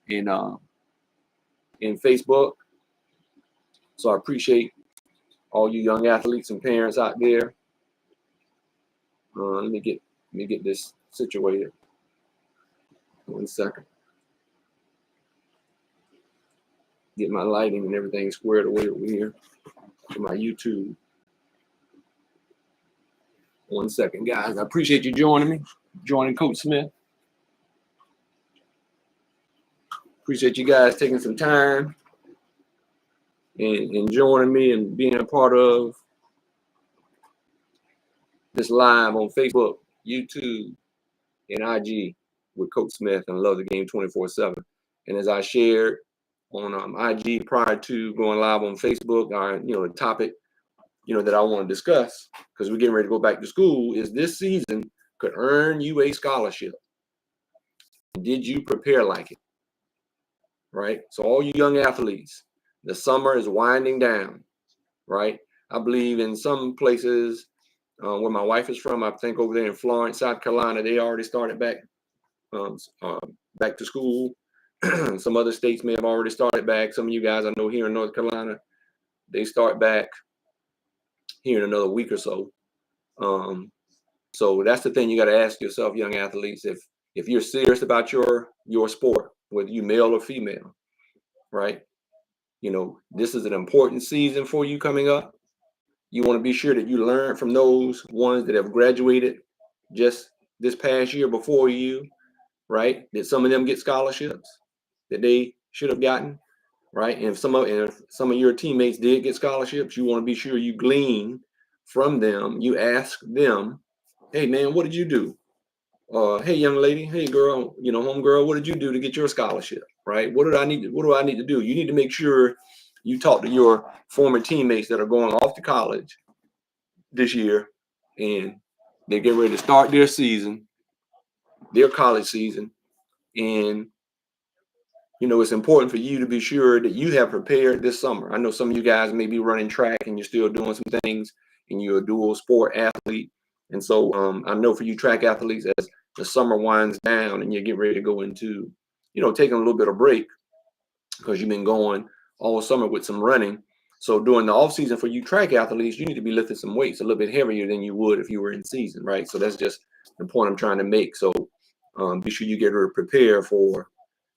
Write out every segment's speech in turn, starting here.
and Facebook. So I appreciate all you young athletes and parents out there. Let me get this situated. 1 second. Get my lighting and everything squared away over here for my YouTube. 1 second, guys. I appreciate you joining Coach Smith. Appreciate you guys taking some time and joining me and being a part of this live on Facebook, YouTube, and IG with Coach Smith and Love the Game 24/7. And as I shared on IG prior to going live on Facebook, the topic that I want to discuss, because we're getting ready to go back to school, is this season could earn you a scholarship. Did you prepare like it? Right? So all you young athletes, the summer is winding down, right? I believe in some places where my wife is from, I think over there in Florence, South Carolina, they already started back to school. Some other states may have already started back. Some of you guys I know here in North Carolina, they start back here in another week or so. So that's the thing you got to ask yourself, young athletes, if you're serious about your sport, whether you male or female, right? This is an important season for you coming up. You want to be sure that you learn from those ones that have graduated just this past year before you, right? Did some of them get scholarships that they should have gotten, right? And if some of your teammates did get scholarships, you want to be sure you glean from them. You ask them, hey man, what did you do? Hey young lady, hey girl, homegirl, what did you do to get your scholarship? Right? What do I need to do? You need to make sure you talk to your former teammates that are going off to college this year, and they get ready to start their season, their college season. And it's important for you to be sure that you have prepared this summer. I know some of you guys may be running track and you're still doing some things, and you're a dual sport athlete. And so I know for you track athletes, as the summer winds down and you get ready to go into, taking a little bit of break because you've been going all summer with some running. So during the off season for you track athletes, you need to be lifting some weights a little bit heavier than you would if you were in season, right? So that's just the point I'm trying to make. So be sure you get ready to prepare for,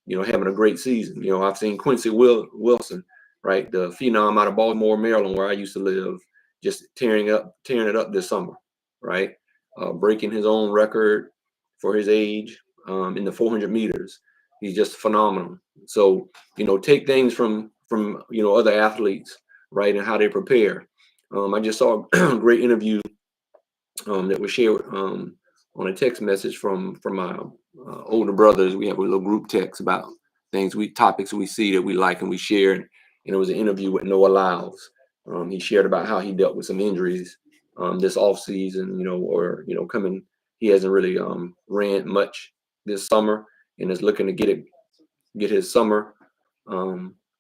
having a great season. I've seen Quincy Wilson, right, the phenom out of Baltimore, Maryland, where I used to live, just tearing it up this summer, right? Breaking his own record for his age in the 400 meters. He's just phenomenal. So, take things from other athletes, right, and how they prepare. I just saw a great interview that was shared on a text message from my older brothers. We have a little group text about topics we see that we like and we share. And it was an interview with Noah Lyles. He shared about how he dealt with some injuries this off season, coming. He hasn't really ran much this summer and is looking to get his summer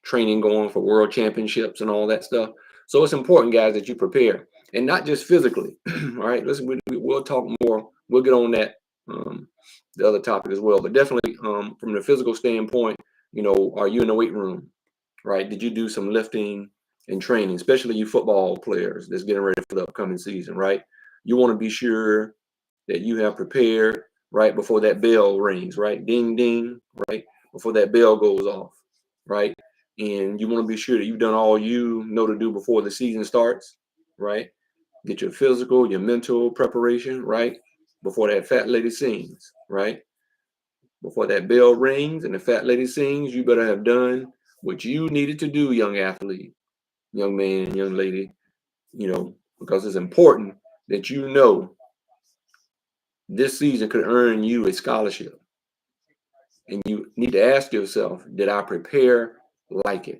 training going for world championships and all that stuff. So it's important, guys, that you prepare, and not just physically. All right, listen, we'll talk more. We'll get on that the other topic as well, but definitely from the physical standpoint, are you in the weight room, right? Did you do some lifting and training, especially you football players that's getting ready for the upcoming season, right? You want to be sure that you have prepared right before that bell rings, right? Ding, ding, right? Before that bell goes off, right? And you want to be sure that you've done all you know to do before the season starts, right? Get your physical, your mental preparation, right? Before that fat lady sings, right? Before that bell rings and the fat lady sings, you better have done what you needed to do, young athlete, young man, young lady, because it's important that this season could earn you a scholarship. And you need to ask yourself, did I prepare like it?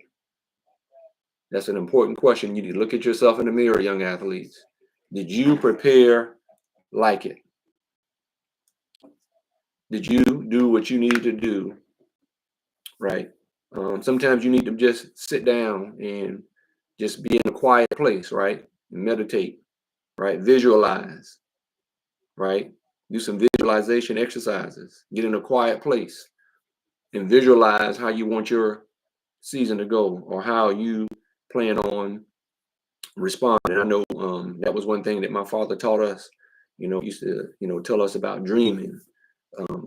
That's an important question. You need to look at yourself in the mirror, young athletes. Did you prepare like it? Did you do what you needed to do? Right? Sometimes you need to just sit down and just be in a quiet place, right? Meditate, right? Visualize, right? Do some visualization exercises. Get in a quiet place. and visualize how you want your season to go or how you plan on responding. And I know that was one thing that my father taught us. Used to tell us about dreaming,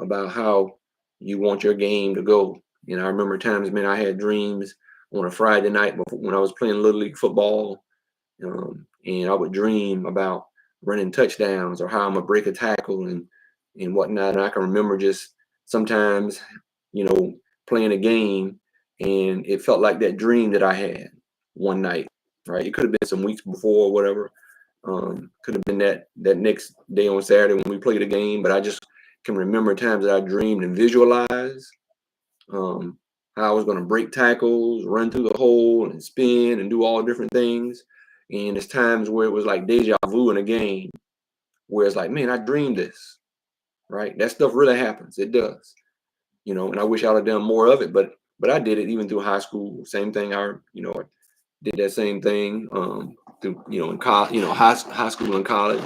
about how you want your game to go. I remember times, man, I had dreams on a Friday night when I was playing Little League football, and I would dream about running touchdowns or how I'm gonna break a tackle and whatnot. And I can remember just sometimes, you know, playing a game, and it felt like that dream that I had one night. Right? It could have been some weeks before or whatever. Could have been that next day on Saturday when we played a game. But I just can remember times that I dreamed and visualized um, how I was going to break tackles, run through the hole, and spin and do all different things. And it's times where it was like deja vu in a game, where it's like, man, I dreamed this, right? That stuff really happens. It does, and I wish I'd have done more of it, but I did it even through high school. Same thing. I did that same thing through in college, high school and college.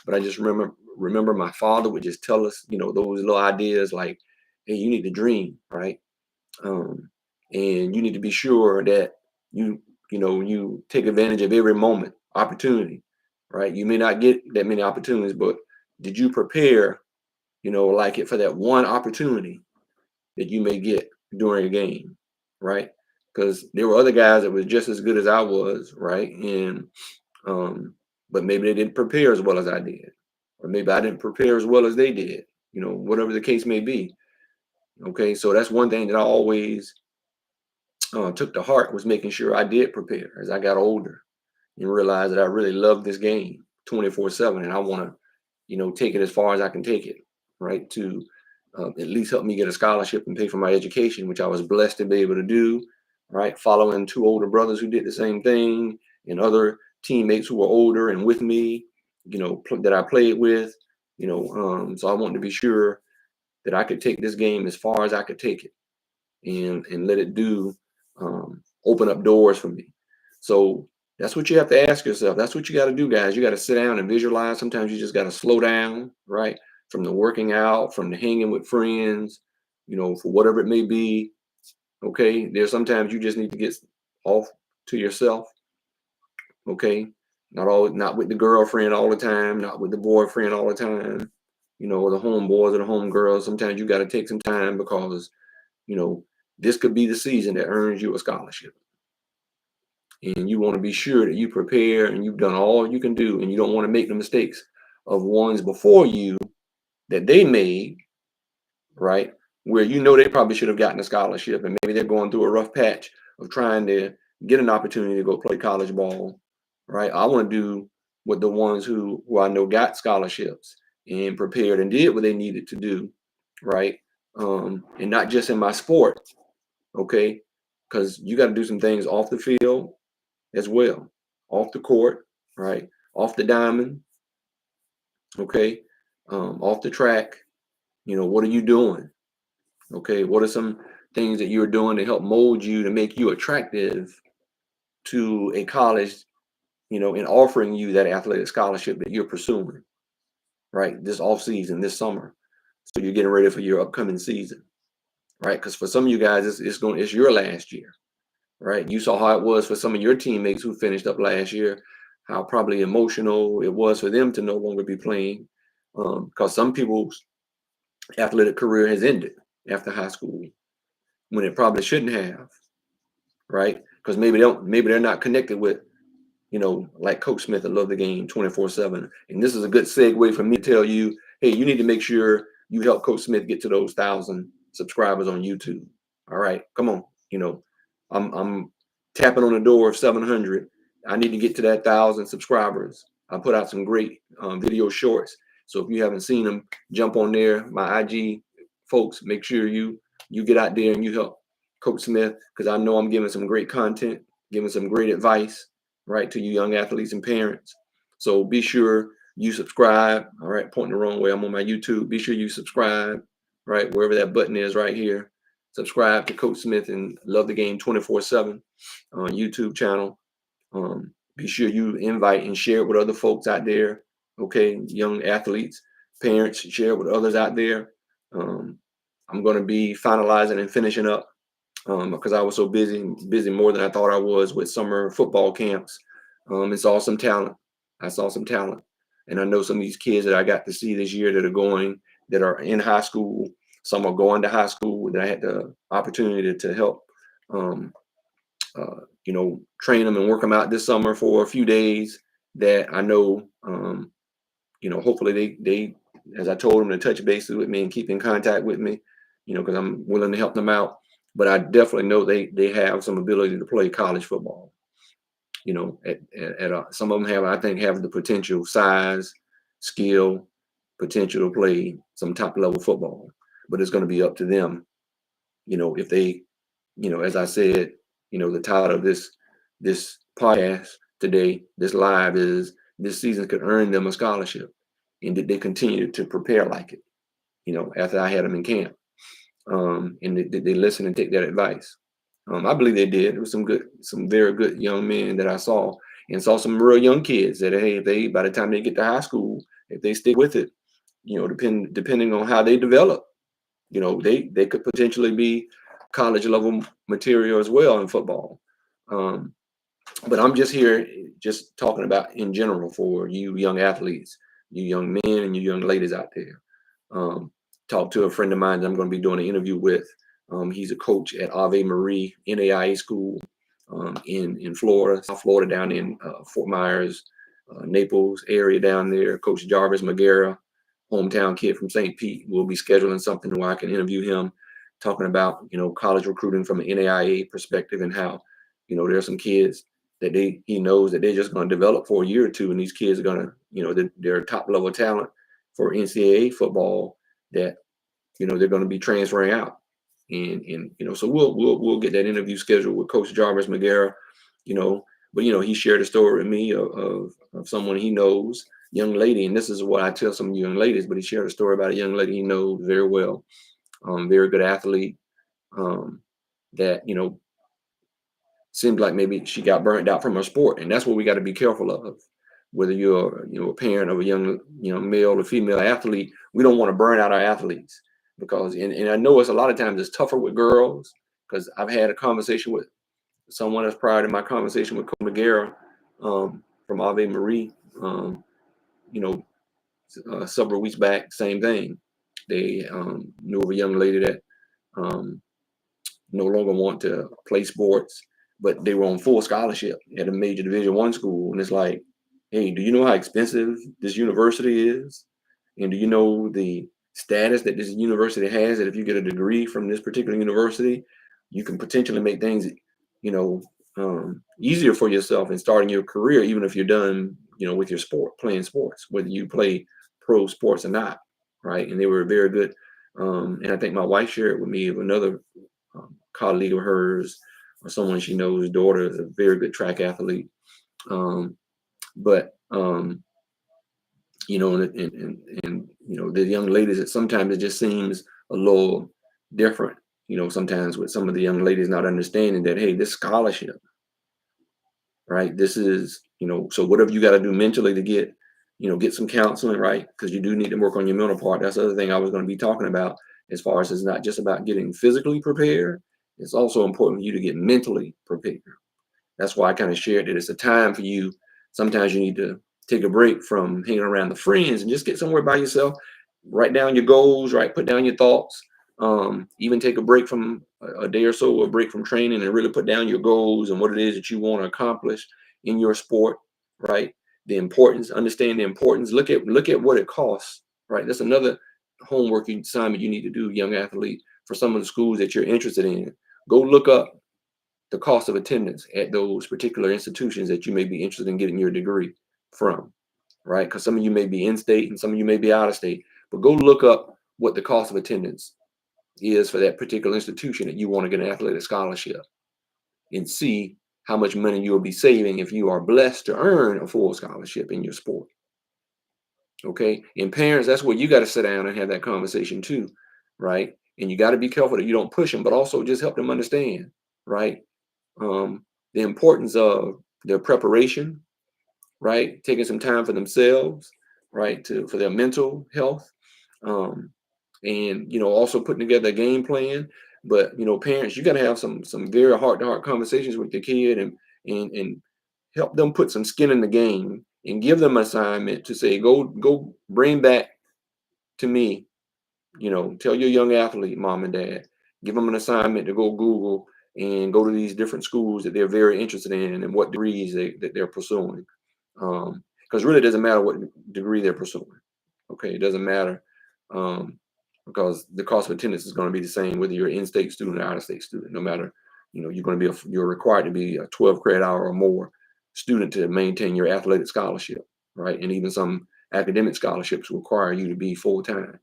But I just remember my father would just tell us, those little ideas like, hey, you need to dream, right? um, and you need to be sure that you take advantage of every opportunity, right? You may not get that many opportunities, but did you prepare, like it for that one opportunity that you may get during a game, right? Because there were other guys that was just as good as I was, right? And but maybe they didn't prepare as well as I did, or maybe I didn't prepare as well as they did, whatever the case may be. Okay, so that's one thing that I always took to heart, was making sure I did prepare as I got older and realized that I really love this game 24/7, and I want to, take it as far as I can take it, right? To at least help me get a scholarship and pay for my education, which I was blessed to be able to do, right? Following two older brothers who did the same thing, and other teammates who were older and with me, that I played with, so I wanted to be sure that I could take this game as far as I could take it, and let it do open up doors for me. So that's what you have to ask yourself. That's what you got to do, guys. You got to sit down and visualize. Sometimes you just got to slow down, right? From the working out, from the hanging with friends, for whatever it may be. Okay. There's sometimes you just need to get off to yourself. Okay. Not with the girlfriend all the time, not with the boyfriend all the time, or the homeboys or the homegirls. Sometimes you got to take some time because, you know, this could be the season that earns you a scholarship. And you want to be sure that you prepare and you've done all you can do, and you don't want to make the mistakes of ones before you that they made, right? Where they probably should have gotten a scholarship, and maybe they're going through a rough patch of trying to get an opportunity to go play college ball, right? I want to do what the ones who I know got scholarships and prepared and did what they needed to do, right? And not just in my sport, okay? Because you got to do some things off the field as well, off the court, right? Off the diamond, okay? Off the track, what are you doing? Okay, what are some things that you're doing to help mold you to make you attractive to a college, in offering you that athletic scholarship that you're pursuing, right? This off season, this summer. So you're getting ready for your upcoming season, right? Because for some of you guys, it's your last year, right? You saw how it was for some of your teammates who finished up last year, how probably emotional it was for them to no longer be playing, because some people's athletic career has ended after high school when it probably shouldn't have, right? Because maybe they're not connected with, like Coach Smith. I love the game 24/7, and this is a good segue for me to tell you, hey, you need to make sure you help Coach Smith get to those 1,000 subscribers on YouTube. All right, come on, I'm tapping on the door of 700. I need to get to that 1,000 subscribers. I put out some great video shorts, so if you haven't seen them, jump on there. My IG folks, make sure you get out there and you help Coach Smith, because I know I'm giving some great content, giving some great advice, right, to you young athletes and parents. So be sure you subscribe. All right, pointing the wrong way. I'm on my YouTube. Be sure you subscribe, right, wherever that button is right here. Subscribe to Coach Smith and Love the Game 24/7 on YouTube channel. Be sure you invite and share it with other folks out there. Okay, young athletes, parents, share it with others out there. I'm going to be finalizing and finishing up because I was so busy more than I thought I was with summer football camps. And saw some talent. I saw some talent, and I know some of these kids that I got to see this year that are in high school. Some are going to high school that I had the opportunity to help, um, train them and work them out this summer for a few days. That I know, hopefully they, as I told them, to touch bases with me and keep in contact with me, because I'm willing to help them out. But I definitely know they have some ability to play college football. Some of them I think have the potential, size, skill, potential to play some top level football. But it's going to be up to them, if they, as I said, the title of this podcast today, this live, is this season could earn them a scholarship, and did they continue to prepare like it, after I had them in camp, and did they listen and take that advice? I believe they did. There was some very good young men that I saw, and saw some real young kids that, hey, if they, by the time they get to high school, if they stick with it, depending on how they develop, they could potentially be college level material as well in football. Um, but I'm just here, just talking about in general for you young athletes, you young men and you young ladies out there. Talked to a friend of mine that I'm going to be doing an interview with. He's a coach at Ave Marie NAIA school in Florida, South Florida, down in Fort Myers, Naples area down there. Coach Jarvis McGarrah, hometown kid from St. Pete. We'll be scheduling something where I can interview him, talking about college recruiting from an NAIA perspective, and how there's some kids that he knows that they're just going to develop for a year or two, and these kids are going to they're top level talent for NCAA football that they're going to be transferring out, and so we'll get that interview scheduled with Coach Jarvis McGarrah, but he shared a story with me of someone he knows, young lady, and this is what I tell some young ladies, but he shared a story about a young lady he knows very well, very good athlete, that seemed like maybe she got burnt out from her sport, and that's what we got to be careful of. Whether you're a parent of a young male or female athlete, we don't want to burn out our athletes, because and I know it's a lot of times it's tougher with girls, because I've had a conversation with someone else prior to my conversation with Coach McGarrah, from Ave Marie, you know, several weeks back. Same thing. They knew of a young lady that um, no longer want to play sports, but they were on full scholarship at a major Division I school. And it's like, hey, do you know how expensive this university is? And do you know the status that this university has, that if you get a degree from this particular university, you can potentially make things, easier for yourself in starting your career, even if you're done, with your sport, playing sports, whether you play pro sports or not, right? And they were very good. And I think my wife shared with me of another colleague of hers, or someone she knows, daughter is a very good track athlete. But the young ladies, that sometimes it just seems a little different, sometimes with some of the young ladies not understanding that, hey, this scholarship, right? This is, so whatever you got to do mentally to get some counseling, right? Because you do need to work on your mental part. That's the other thing I was going to be talking about, as far as it's not just about getting physically prepared. It's also important for you to get mentally prepared. That's why I kind of shared that it's a time for you. Sometimes you need to take a break from hanging around the friends and just get somewhere by yourself. Write down your goals, right? Put down your thoughts. Even take a break from a day or so, a break from training, and really put down your goals and what it is that you want to accomplish in your sport, right? The importance, understand the importance. Look at what it costs, right? That's another homework assignment you need to do, young athlete, for some of the schools that you're interested in. Go look up the cost of attendance at those particular institutions that you may be interested in getting your degree from, right? Because some of you may be in state and some of you may be out of state, but go look up what the cost of attendance is for that particular institution that you want to get an athletic scholarship, and see how much money you'll be saving if you are blessed to earn a full scholarship in your sport. Okay. And parents, that's where you got to sit down and have that conversation too, right? And you got to be careful that you don't push them, but also just help them understand, right? The importance of their preparation, right? Taking some time for themselves, right? For their mental health, and also putting together a game plan. But parents, you got to have some very heart-to-heart conversations with your kid, and help them put some skin in the game, and give them an assignment to say, go bring back to me. Tell your young athlete, mom and dad, give them an assignment to go Google and go to these different schools that they're very interested in and what degrees that they're pursuing. Because really it doesn't matter what degree they're pursuing. Okay, it doesn't matter, because the cost of attendance is going to be the same whether you're an in-state student or out-of-state student. No matter, you're required to be a 12 credit hour or more student to maintain your athletic scholarship, right? And even some academic scholarships require you to be full-time,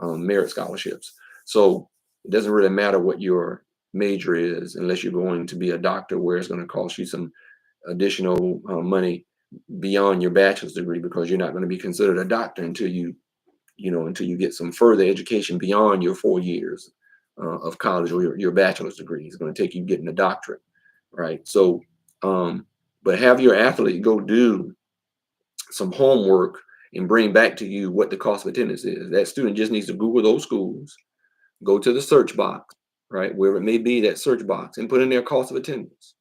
merit scholarships. So it doesn't really matter what your major is unless you're going to be a doctor, where it's going to cost you some additional money beyond your bachelor's degree, because you're not going to be considered a doctor until you get some further education beyond your 4 years of college, or your bachelor's degree. It's going to take you getting a doctorate, right? So, but have your athlete go do some homework and bring back to you what the cost of attendance is. That student just needs to Google those schools, go to the search box, right, wherever it may be, that search box, and put in their cost of attendance.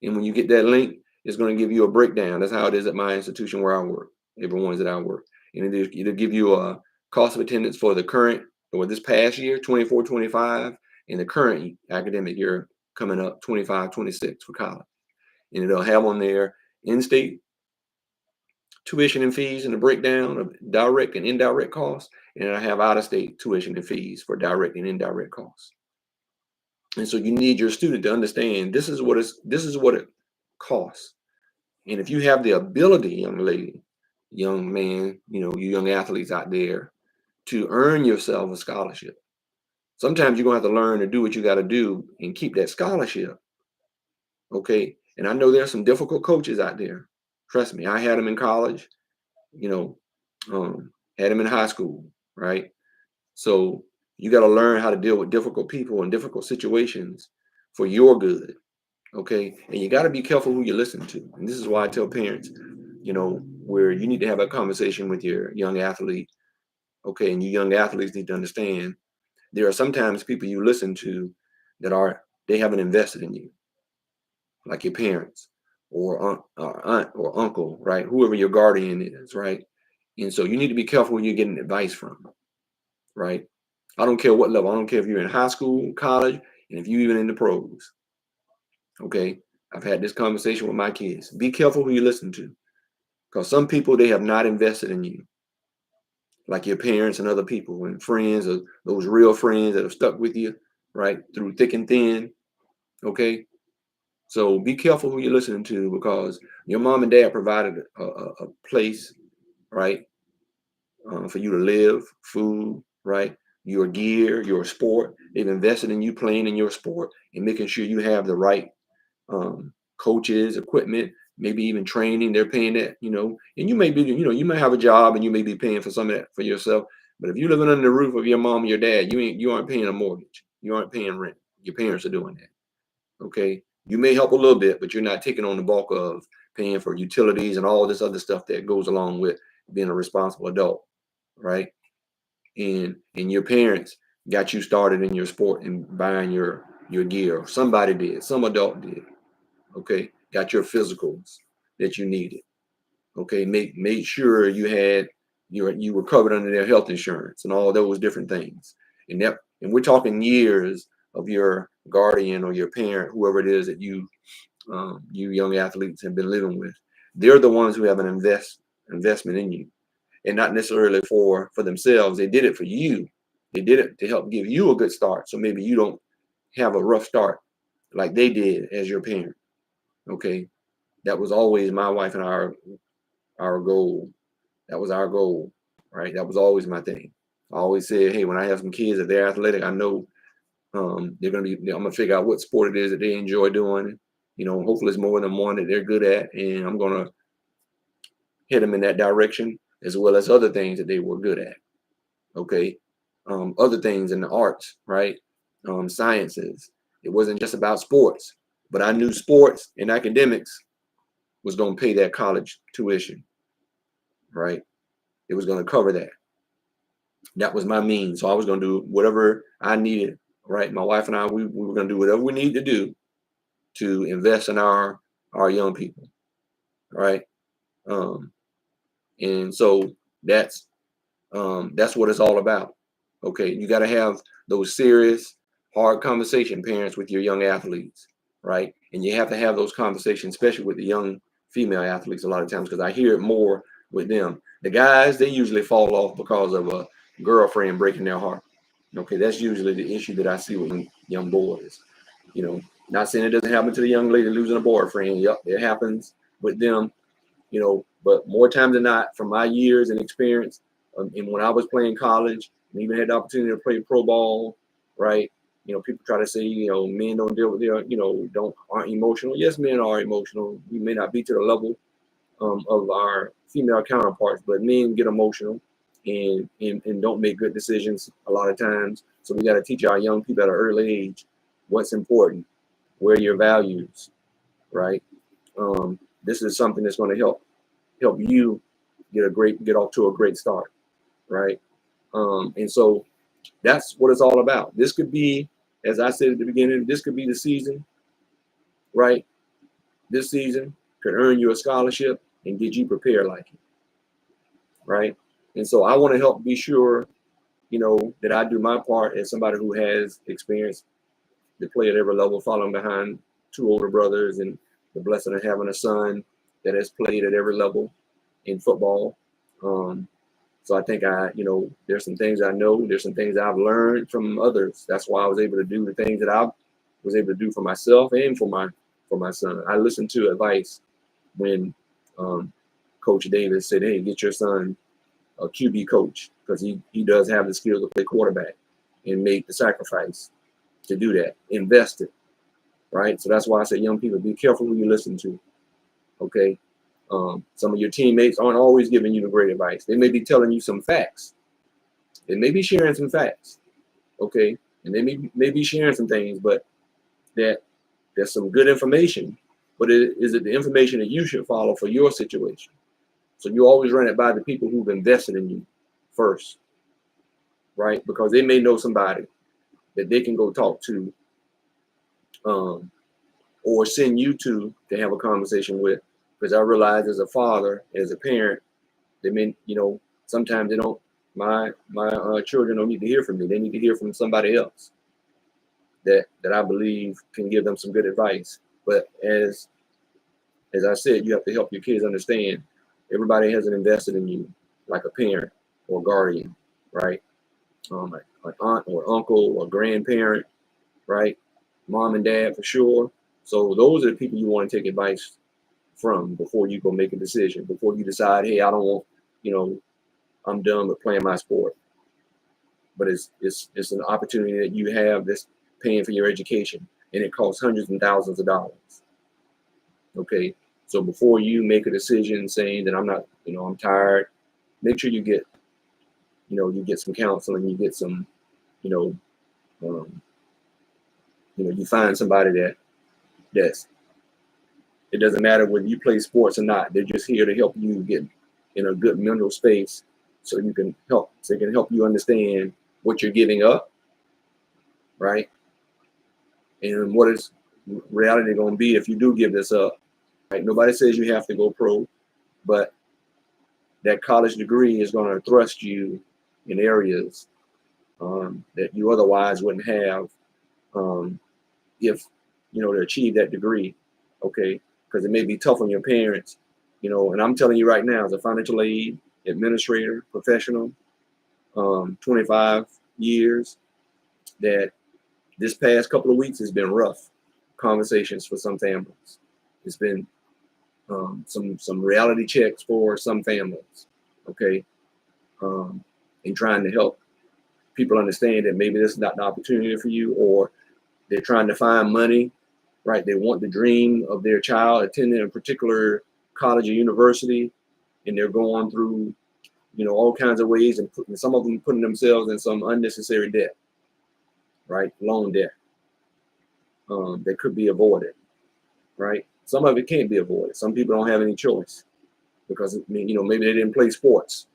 And when you get that link, it's going to give you a breakdown. That's how it is at my institution where I work, everyone's that I work. And it'll give you a cost of attendance for the current, or this past year, 24-25, and the current academic year coming up, 25-26 for college. And it'll have on there in-state tuition and fees and the breakdown of direct and indirect costs. And it'll have out-of-state tuition and fees for direct and indirect costs. And so you need your student to understand this is what it costs. And if you have the ability, young lady, young man, you young athletes out there, to earn yourself a scholarship, sometimes you're going to have to learn to do what you got to do and keep that scholarship. Okay. And I know there's some difficult coaches out there. Trust me, I had them in college, had them in high school, right? So you got to learn how to deal with difficult people and difficult situations for your good. Okay. And you got to be careful who you listen to. And this is why I tell parents, where you need to have a conversation with your young athlete. Okay. And you young athletes need to understand there are sometimes people you listen to that they haven't invested in you, like your parents or aunt or uncle, right? Whoever your guardian is, right? And so you need to be careful who you're getting advice from, right? I don't care what level. I don't care if you're in high school, college, and if you're even in the pros. Okay. I've had this conversation with my kids. Be careful who you listen to, because some people, they have not invested in you, like your parents and other people and friends, or those real friends that have stuck with you, right, through thick and thin. Okay. So be careful who you're listening to, because your mom and dad provided a place, right, for you to live, food, right, your gear, your sport. They've invested in you playing in your sport and making sure you have the right coaches, equipment, maybe even training. They're paying that, and you may be, you might have a job and you may be paying for some of that for yourself. But if you're living under the roof of your mom and your dad, you aren't paying a mortgage. You aren't paying rent. Your parents are doing that. Okay. You may help a little bit, but you're not taking on the bulk of paying for utilities and all this other stuff that goes along with being a responsible adult. Right. And your parents got you started in your sport and buying your gear. Somebody did, some adult did. Okay. Got your physicals that you needed. Okay. Made sure you were covered under their health insurance and all those different things. And we're talking years of your guardian or your parent, whoever it is that you young athletes have been living with. They're the ones who have an investment in you, and not necessarily for themselves. They did it for you. They did it to help give you a good start, so maybe you don't have a rough start like they did as your parent. Okay. That was always my wife and our goal. That was our goal, right? That was always my thing. I always said, hey, when I have some kids, if they're athletic, I know I'm gonna figure out what sport it is that they enjoy doing. Hopefully it's more than one that they're good at, and I'm gonna hit them in that direction, as well as other things that they were good at. Okay. Other things in the arts, right? Sciences. It wasn't just about sports, but I knew sports and academics was going to pay that college tuition, right? It was going to cover that. That was my means. So I was going to do whatever I needed, right? My wife and I, we were going to do whatever we need to do to invest in our young people, right? Um, and so that's what it's all about. Okay, you got to have those serious, hard conversation, parents, with your young athletes, right? And you have to have those conversations, especially with the young female athletes, a lot of times, because I hear it more with them. The guys, they usually fall off because of a girlfriend breaking their heart. Okay, that's usually the issue that I see with young boys. You know, not saying it doesn't happen to the young lady losing a boyfriend. Yep, it happens with them, but more times than not, from my years and experience, and when I was playing college and even had the opportunity to play pro ball, right? People try to say, men don't deal with their, aren't emotional. Yes, men are emotional. We may not be to the level of our female counterparts, but men get emotional and don't make good decisions a lot of times. So we got to teach our young people at an early age what's important, where are your values, right? This is something that's going to help you get off to a great start, right? And so that's what it's all about. This could be, as I said at the beginning, this could be the season, right? This season could earn you a scholarship and get you prepared like it, right? And so I want to help be sure, that I do my part as somebody who has experience to play at every level, following behind two older brothers and the blessing of having a son that has played at every level in football. So I think there's some things I know, there's some things I've learned from others. That's why I was able to do the things that I was able to do for myself and for my son. I listened to advice when Coach Davis said, "Hey, get your son a QB coach because he does have the skills to play quarterback," and make the sacrifice to do that. Invest it, right? So that's why I say, young people, be careful who you listen to. Okay. Some of your teammates aren't always giving you the great advice. They may be telling you some facts. They may be sharing some facts, okay? And they may be sharing some things, but there's some good information. But is it the information that you should follow for your situation? So you always run it by the people who've invested in you first, right? Because they may know somebody that they can go talk to, or send you to have a conversation with. Because I realize as a father, as a parent, they may, sometimes they don't. My children don't need to hear from me. They need to hear from somebody else that I believe can give them some good advice. But as I said, you have to help your kids understand everybody hasn't invested in you like a parent or guardian, right? An aunt or uncle or grandparent, right? Mom and dad for sure. So those are the people you want to take advice from before you go make a decision. Before you decide, hey, I don't want, I'm done with playing my sport. But it's an opportunity that you have that's paying for your education, and it costs hundreds and thousands of dollars. Okay, so before you make a decision saying that I'm not, I'm tired, make sure you get, you get some counseling, you get some, you find somebody that's. It doesn't matter whether you play sports or not. They're just here to help you get in a good mental space, so they can help you understand what you're giving up, right? And what is reality going to be if you do give this up, right? Nobody says you have to go pro, but that college degree is going to thrust you in areas that you otherwise wouldn't have if, to achieve that degree, okay? Because it may be tough on your parents, and I'm telling you right now, as a financial aid administrator, professional, 25 years, that this past couple of weeks has been rough conversations for some families. It's been some reality checks for some families, okay? And trying to help people understand that maybe this is not the opportunity for you, or they're trying to find money, right? They want the dream of their child attending a particular college or university, and they're going through, all kinds of ways, and some of them putting themselves in some unnecessary debt, right? Loan debt that could be avoided, right? Some of it can't be avoided. Some people don't have any choice because, maybe they didn't play sports,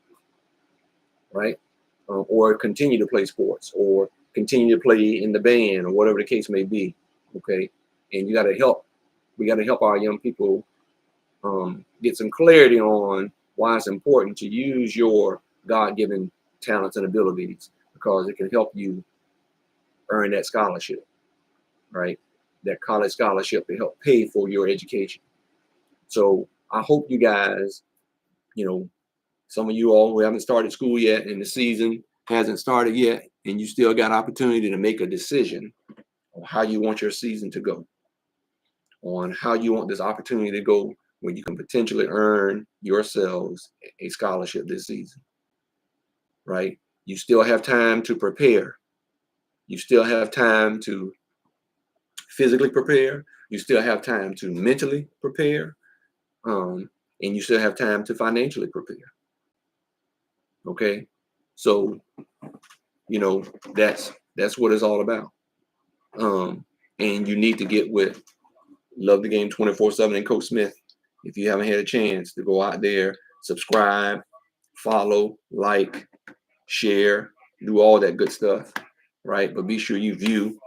right? or continue to play sports, or continue to play in the band, or whatever the case may be. Okay, and we got to help our young people get some clarity on why it's important to use your God-given talents and abilities, because it can help you earn that scholarship, right? That college scholarship to help pay for your education. So I hope you guys, some of you all who haven't started school yet and the season hasn't started yet, and you still got opportunity to make a decision on how you want your season to go, on how you want this opportunity to go, when you can potentially earn yourselves a scholarship this season, right? You still have time to prepare. You still have time to physically prepare. You still have time to mentally prepare. And you still have time to financially prepare. Okay. So, that's what it's all about. And you need to get with Love the Game 24/7 and Coach Smith. If you haven't had a chance to go out there, subscribe, follow, like, share, do all that good stuff, right? But be sure you view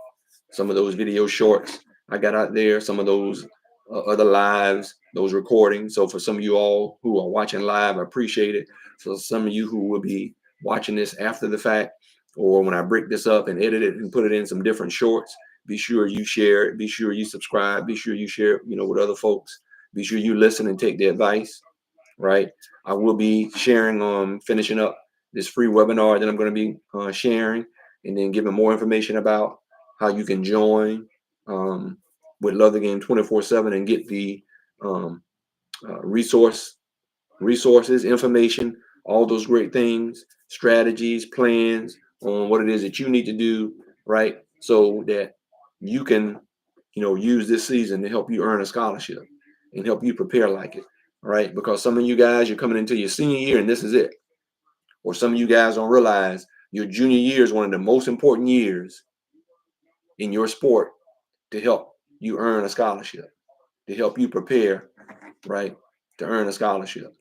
some of those video shorts I got out there, some of those other lives, those recordings. So for some of you all who are watching live, I appreciate it. So some of you who will be watching this after the fact, or when I break this up and edit it and put it in some different shorts, be sure you share it. Be sure you subscribe. Be sure you share it, with other folks. Be sure you listen and take the advice, right? I will be sharing, finishing up this free webinar that I'm going to be sharing, and then giving more information about how you can join with Love the Game 24/7 and get the resources, information, all those great things, strategies, plans on what it is that you need to do, right? So that you can, use this season to help you earn a scholarship and help you prepare like it, right? Because some of you guys, you're coming into your senior year and this is it. Or some of you guys don't realize your junior year is one of the most important years in your sport to help you earn a scholarship, to help you prepare, right, to earn a scholarship.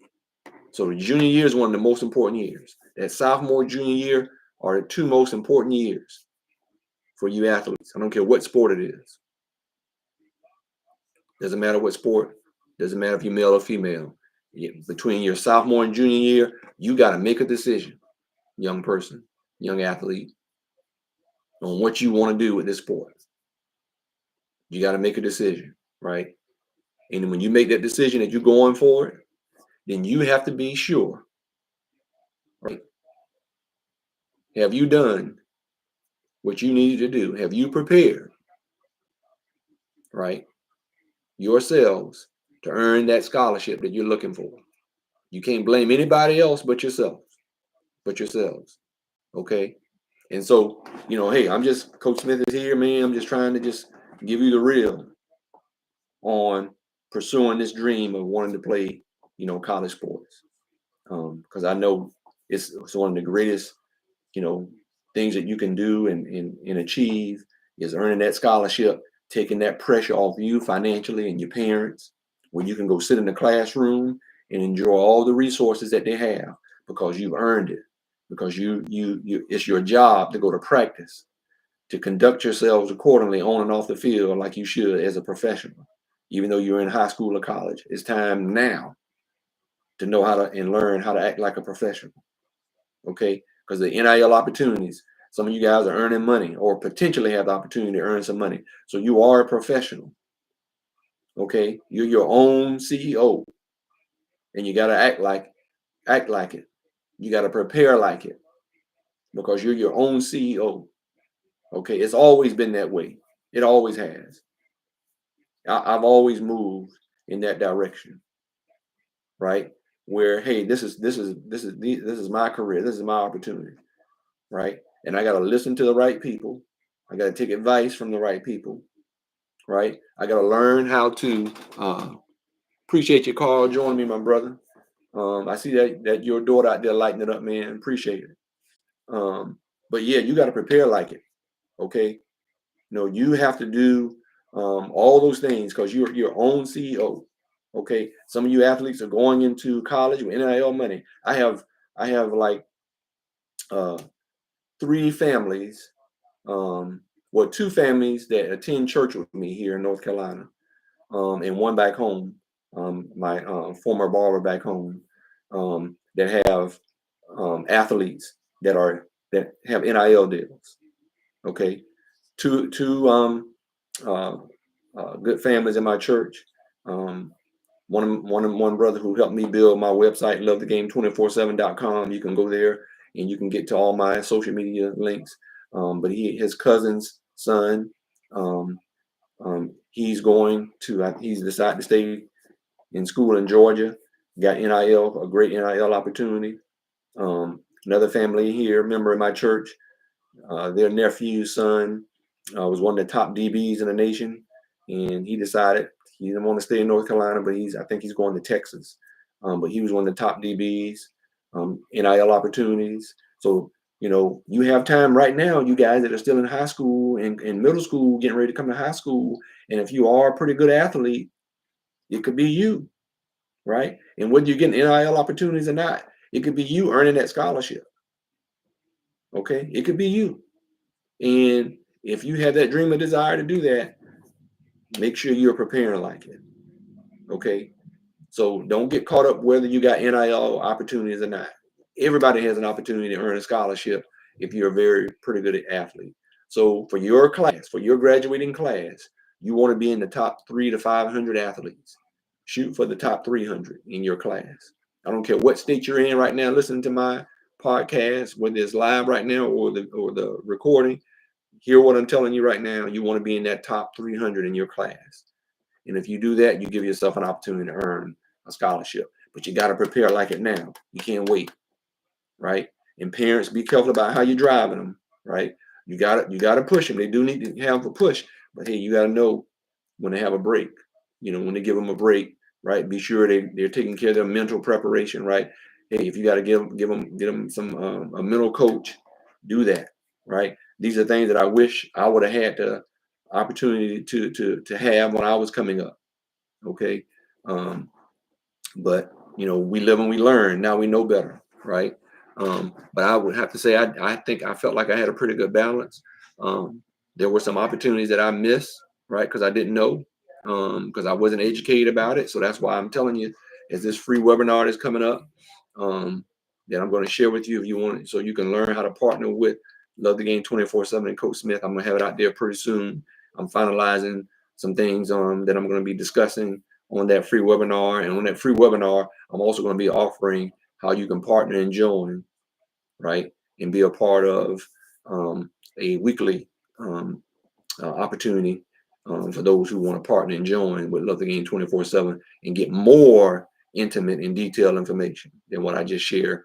So the junior year is one of the most important years. That sophomore, junior year are the two most important years for you athletes. I don't care what sport it is. Doesn't matter what sport. Doesn't matter if you're male or female. Between your sophomore and junior year, you got to make a decision, young person, young athlete, on what you want to do with this sport. You got to make a decision, right? And when you make that decision that you're going for it, then you have to be sure, right? Have you done what you needed to do? Have you prepared, right, yourselves to earn that scholarship that you're looking for? You can't blame anybody else but yourselves, okay? And so, hey, Coach Smith is here, man. I'm just trying to just give you the real on pursuing this dream of wanting to play, college sports. Because I know it's one of the greatest, things that you can do and achieve is earning that scholarship, taking that pressure off you financially and your parents, where you can go sit in the classroom and enjoy all the resources that they have because you've earned it, because you it's your job to go to practice, to conduct yourselves accordingly on and off the field like you should as a professional. Even though you're in high school or college, it's time now to know how to and learn how to act like a professional. Okay, because the NIL opportunities, some of you guys are earning money or potentially have the opportunity to earn some money. So you are a professional. Okay, you're your own CEO, and you got to act like it. You got to prepare like it, because you're your own CEO. Okay, it's always been that way. It always has. I've always moved in that direction, right? Where, hey, this is my career. This is my opportunity, right? And I got to listen to the right people. I got to take advice from the right people, right? I got to learn how to appreciate your call. Join me, my brother. I see that your daughter out there lighting it up, man. Appreciate it. But yeah, you got to prepare like it. Okay, you have to do all those things because you're your own CEO. Okay, some of you athletes are going into college with NIL money. I have like uh, 3 families, well, 2 families that attend church with me here in North Carolina, and one back home, my former barber back home, that have athletes that have NIL deals. Okay, two uh, good families in my church. Um, one brother who helped me build my website, lovethegame247.com. You can go there and you can get to all my social media links. But his cousin's son, um, he's decided to stay in school in Georgia. Got NIL, a great NIL opportunity. Another family here, member of my church, their nephew's son was one of the top DBs in the nation, and he decided he didn't want to stay in North Carolina, but I think he's going to Texas. But he was one of the top DBs, NIL opportunities. So you have time right now, you guys that are still in high school and middle school, getting ready to come to high school, and if you are a pretty good athlete, it could be you, right? And whether you're getting NIL opportunities or not, it could be you earning that scholarship. Okay, it could be you. And if you have that dream or desire to do that, make sure you're preparing like it. Okay. So don't get caught up whether you got NIL opportunities or not. Everybody has an opportunity to earn a scholarship if you're a very pretty good athlete. So for your class, for your graduating class, you want to be in the top 300 to 500 athletes. Shoot for the top 300 in your class. I don't care what state you're in right now, listening to my podcast, whether it's live right now or the recording. Hear what I'm telling you right now. You want to be in that top 300 in your class. And if you do that, you give yourself an opportunity to earn a scholarship. But you got to prepare like it now. You can't wait, right? And parents, be careful about how you're driving them, right? You got to push them. They do need to have a push, but hey, you got to know when they have a break. When they give them a break, right? Be sure they're taking care of their mental preparation, right? Hey, if you got to get them some a mental coach, do that, right? These are things that I wish I would have had the opportunity to have when I was coming up. Okay, but we live and we learn. Now we know better, right? But I would have to say I think I felt like I had a pretty good balance. There were some opportunities that I missed, right? Because I didn't know, because I wasn't educated about it. So that's why I'm telling you, is this free webinar that's coming up, that I'm going to share with you if you want it, so you can learn how to partner with Love the Game 24/7 and Coach Smith. I'm going to have it out there pretty soon. I'm finalizing some things that I'm going to be discussing on that free webinar. And on that free webinar, I'm also going to be offering how you can partner and join, right? And be a part of a weekly opportunity for those who want to partner and join with Love the Game 24/7 and get more intimate and detailed information than what I just shared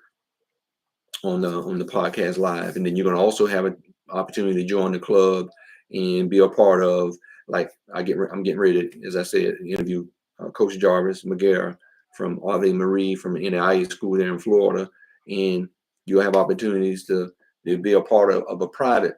on the podcast live. And then you're going to also have an opportunity to join the club and be a part of, like I'm getting ready to, as I said, interview Coach Jarvis McGarrett from Ave Marie from the NAIA school there in Florida, and you'll have opportunities to be a part of a private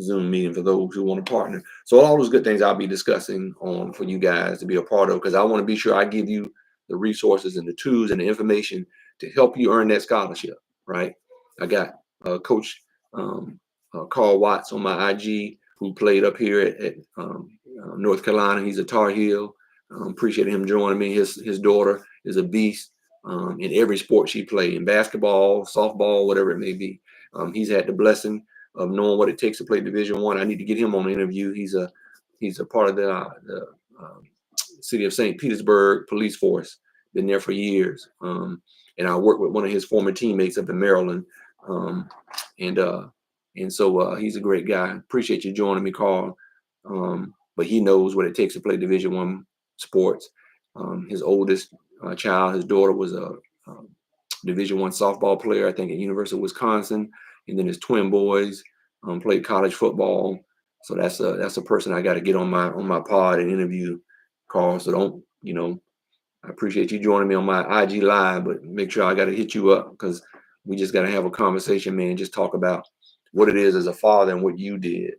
Zoom meeting for those who want to partner. So all those good things I'll be discussing on for you guys to be a part of, because I want to be sure I give you the resources and the tools and the information to help you earn that scholarship. Right, I got Coach Carl Watts on my IG, who played up here at North Carolina. He's a Tar Heel. Appreciate him joining me. His daughter is a beast in every sport she played, in basketball, softball, whatever it may be. He's had the blessing of knowing what it takes to play Division I. I need to get him on an interview. He's a part of the city of St. Petersburg police force. Been there for years. And I worked with one of his former teammates up in Maryland. And so he's a great guy. Appreciate you joining me, Carl. But he knows what it takes to play Division I sports. His oldest child, his daughter, was a Division I softball player, I think, at University of Wisconsin. And then his twin boys played college football. So that's a person I got to get on my pod and interview, Carl. So don't, I appreciate you joining me on my IG live, but make sure I got to hit you up, because we just got to have a conversation, man. Just talk about what it is as a father and what you did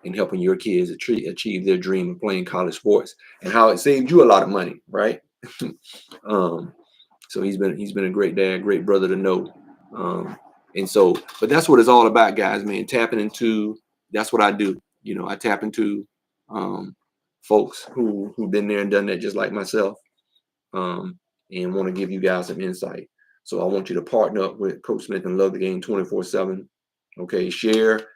in helping your kids achieve their dream of playing college sports, and how it saved you a lot of money, right? So he's been a great dad, great brother to know. And so, but that's what it's all about, guys, man. Tapping into, that's what I do. You know, I tap into folks who've been there and done that just like myself, and want to give you guys some insight. So I want you to partner up with Coach Smith and Love the Game 24/7. Okay, share,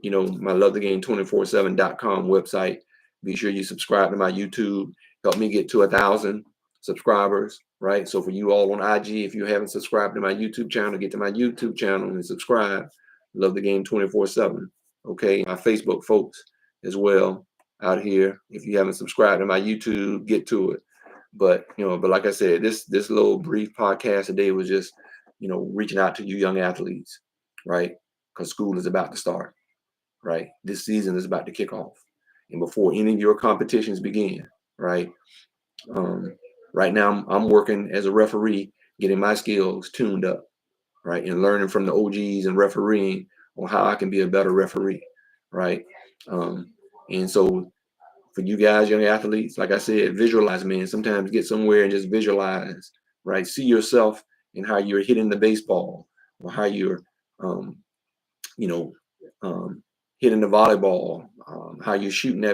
you know, my lovethegame247.com website. Be sure you subscribe to my YouTube. Help me get to 1,000 subscribers, right? So for you all on IG, if you haven't subscribed to my YouTube channel, get to my YouTube channel and subscribe. Love the Game 24/7. Okay, my Facebook folks as well out here. If you haven't subscribed to my YouTube, get to it. But but like I said, this little brief podcast today was just, reaching out to you young athletes, right? Because school is about to start, right? This season is about to kick off, and before any of your competitions begin, right? Right now, I'm working as a referee, getting my skills tuned up, right, and learning from the OGs and refereeing on how I can be a better referee, right? And so for you guys, young athletes, like I said, visualize, man. Sometimes get somewhere and just visualize, right? See yourself and how you're hitting the baseball, or how you're, you know, hitting the volleyball, how you're shooting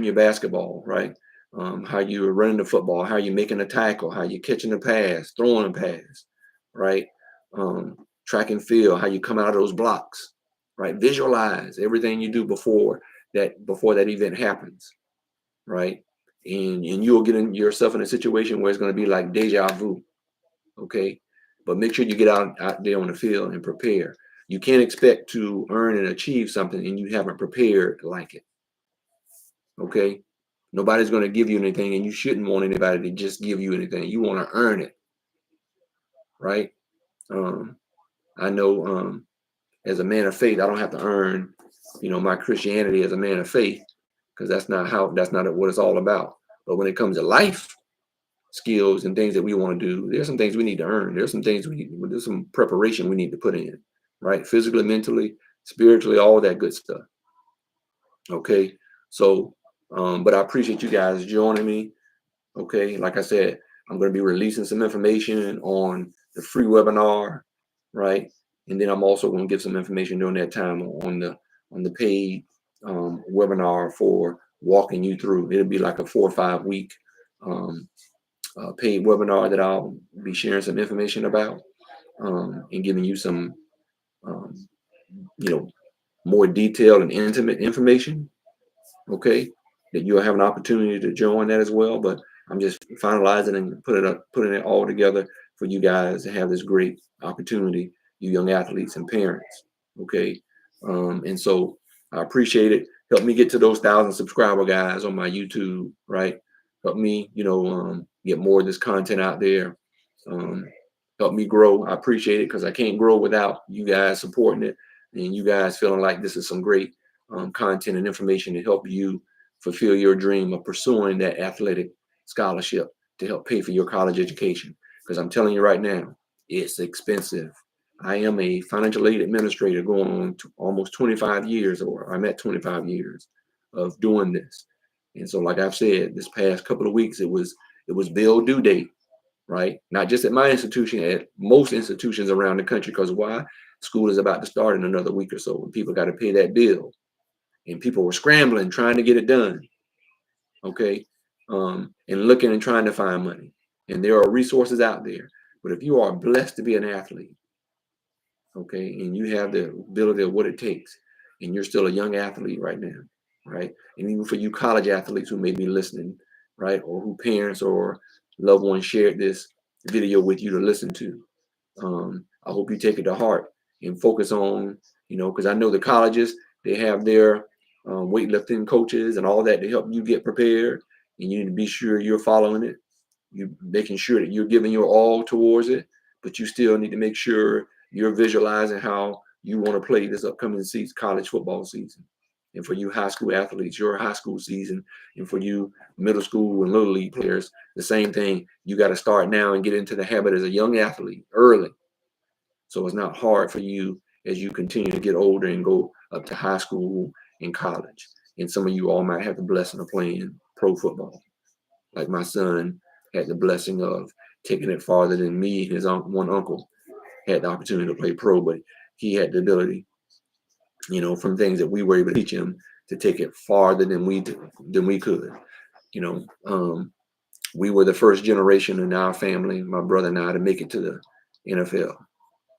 your basketball, right? How you're running the football, how you're making a tackle, how you're catching the pass, throwing a pass, right? Track and field, how you come out of those blocks, right? Visualize everything you do before that event happens, right? And you'll get yourself in a situation where it's going to be like deja vu, okay? But make sure you get out there on the field and prepare. You can't expect to earn and achieve something and you haven't prepared like it, okay? Nobody's going to give you anything, and you shouldn't want anybody to just give you anything. You want to earn it, right? I know as a man of faith, I don't have to earn, my Christianity as a man of faith, because that's not what it's all about. But when it comes to life skills and things that we want to do, there's some things we need to earn. There's some preparation we need to put in, right? Physically, mentally, spiritually, all that good stuff. Okay. So, but I appreciate you guys joining me. Okay. Like I said, I'm going to be releasing some information on the free webinar, right? And then I'm also going to give some information during that time on the paid webinar for walking you through. It'll be like a 4 or 5 week paid webinar that I'll be sharing some information about, and giving you some, more detailed and intimate information. Okay, that you'll have an opportunity to join that as well. But I'm just finalizing and putting it all together for you guys to have this great opportunity, you young athletes and parents. Okay, and so I appreciate it. Help me get to those 1,000 subscriber guys on my YouTube, right? Help me, get more of this content out there. Help me grow. I appreciate it, because I can't grow without you guys supporting it and you guys feeling like this is some great content and information to help you fulfill your dream of pursuing that athletic scholarship to help pay for your college education. Because I'm telling you right now, it's expensive. I am a financial aid administrator going on to almost 25 years, or I'm at 25 years of doing this. And so, like I've said, this past couple of weeks, it was bill due date, right? Not just at my institution, at most institutions around the country. Because why? School is about to start in another week or so, and people got to pay that bill. And people were scrambling, trying to get it done, okay? And looking and trying to find money. And there are resources out there. But if you are blessed to be an athlete, okay, and you have the ability of what it takes, and you're still a young athlete right now, right? And even for you college athletes who may be listening, right, or who parents or loved ones shared this video with you to listen to, I hope you take it to heart and focus on, because I know the colleges, they have their weightlifting coaches and all that to help you get prepared, and you need to be sure you're following it. You're making sure that you're giving your all towards it, but you still need to make sure you're visualizing how you want to play this upcoming season, college football season. And for you high school athletes, your high school season, and for you middle school and little league players, the same thing. You got to start now and get into the habit as a young athlete early. So it's not hard for you as you continue to get older and go up to high school and college. And some of you all might have the blessing of playing pro football. Like my son had the blessing of taking it farther than me and his one uncle. had the opportunity to play pro, but he had the ability, you know, from things that we were able to teach him to take it farther than we could. You know, we were the first generation in our family, my brother and I, to make it to the NFL.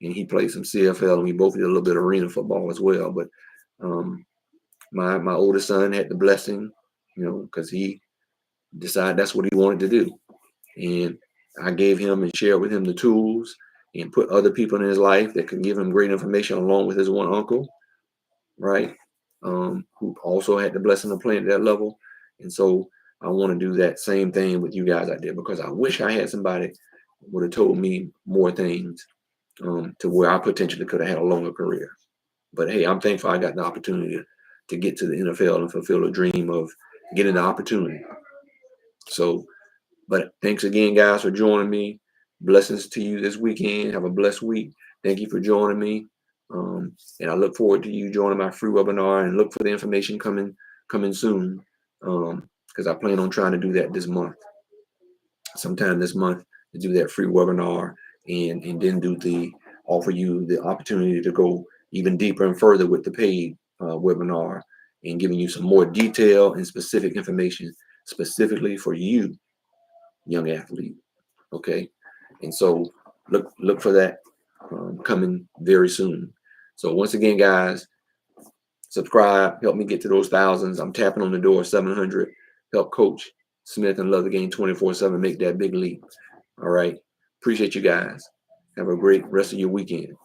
And he played some CFL, and we both did a little bit of arena football as well. But my oldest son had the blessing, you know, because he decided that's what he wanted to do. And I gave him and shared with him the tools and put other people in his life that could give him great information, along with his one uncle, right? Who also had the blessing of playing at that level. And so I want to do that same thing with you guys out there, because I wish I had somebody would have told me more things, to where I potentially could have had a longer career. But hey, I'm thankful I got the opportunity to get to the NFL and fulfill a dream of getting the opportunity. So, but thanks again, guys, for joining me. Blessings to you this weekend. Have a blessed week. Thank you for joining me. And I look forward to you joining my free webinar, and look for the information coming soon. Because I plan on trying to do that this month, sometime this month, to do that free webinar, and then offer you the opportunity to go even deeper and further with the paid webinar, and giving you some more detail and specific information specifically for you, young athlete. Okay, and so look for that coming very soon. So once again, guys, subscribe, help me get to those thousands. I'm tapping on the door of 700. Help Coach Smith and Love the Game 24/7 make that big leap. All right, appreciate you guys. Have a great rest of your weekend.